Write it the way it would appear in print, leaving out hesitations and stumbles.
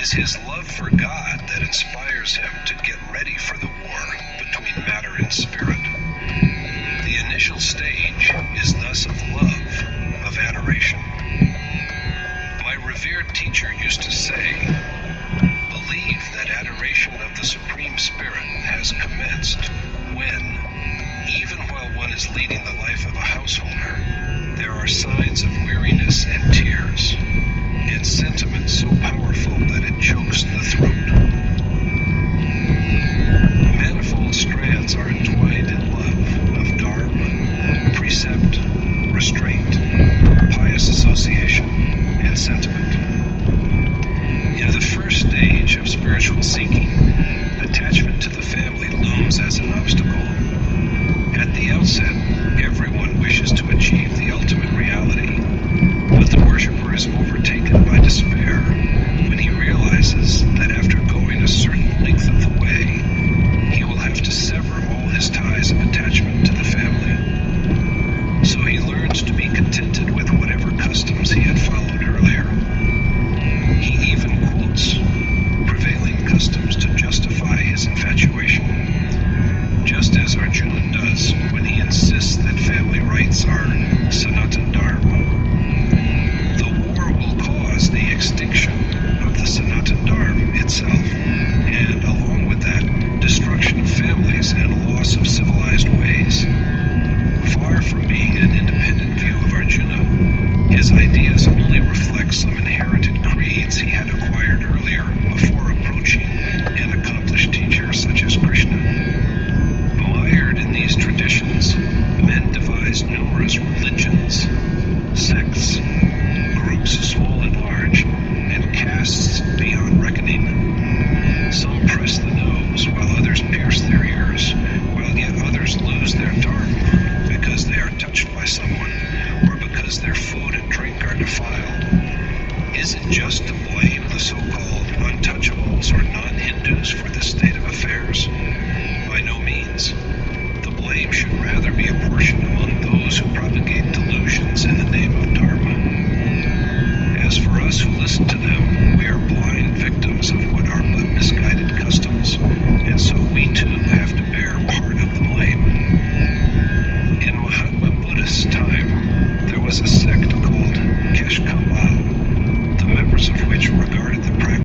is his love for God that inspires him to get ready for the war between matter and spirit. The initial stage is thus of love, of adoration. My revered teacher used to say, "Believe that adoration of the Supreme Spirit has commenced when, even while one is leading the life of a householder, there are signs of weariness and tears, and sentiment so powerful that it chokes the throat. Manifold strands are entwined in love of dharma, precept, restraint, pious association, and sentiment. In the first stage of spiritual seeking, attachment to the family looms as an obstacle. At the outset, everyone wishes to achieve the ultimate reality, but the worshiper is overtaken by despair when he realizes that after going a certain length of the way, he will have to sever all his ties of attachment to the family. So he learns to be contented with whatever customs he had followed earlier. He even quotes prevailing customs to justify his infatuation, just as Arjuna does when he insists that family rights are Sanatan Dharma. The war will cause the extinction of the Sanatan Dharma itself, and along with that, destruction of families and loss of civilized ways. Far from being an independent view of Arjuna, his ideas only reflect some inherited creeds he had acquired earlier before approaching an accomplished teacher such as Krishna. Mired in these traditions, men devise numerous religions, sects, groups small and large, and castes beyond reckoning. Some press the nose, while others pierce their ears, while yet others lose their dharma because they are touched by someone, or because their food and drink are defiled. Is it just to blame the so-called untouchables or non-Hindus for this state of affairs? By no means. The blame should rather be apportioned among those who propagate delusions in the name of Dharma. As for us who listen to them, we are